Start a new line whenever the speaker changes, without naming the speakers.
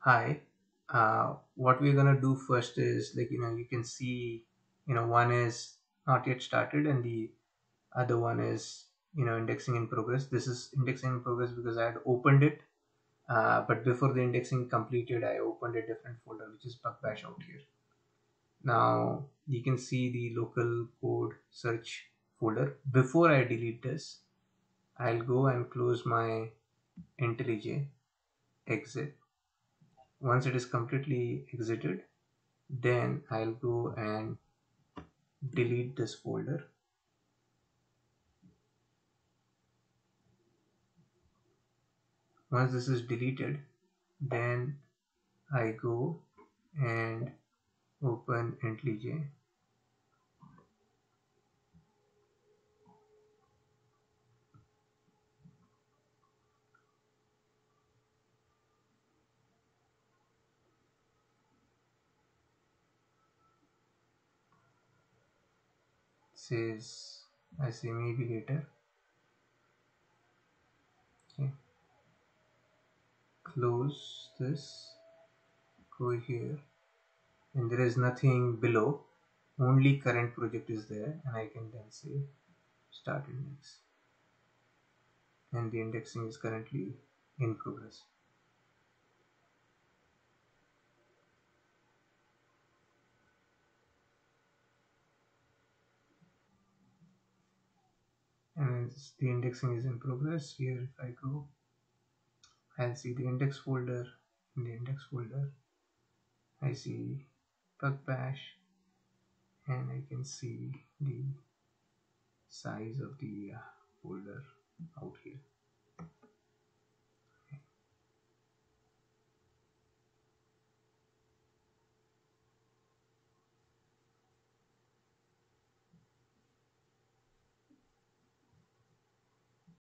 Hi. What we're gonna do first is, you can see, one is not yet started and the other one is, indexing in progress. This is indexing in progress because I had opened it, but before the indexing completed, I opened a different folder, which is bug bash out here. Now you can see the local code search folder. Before I delete this, I'll go and close my IntelliJ, exit. Once it is completely exited, then I'll go and delete this folder. Once this is deleted, then I go and open IntelliJ. Says, I say maybe later. Okay. Close this, go here, and there is nothing below, only current project is there, and I can then say start index, and the indexing is currently in progress. And as the indexing is in progress, here if I go, I'll see the index folder. In the index folder, I see bug bash, and I can see the size of the folder out here.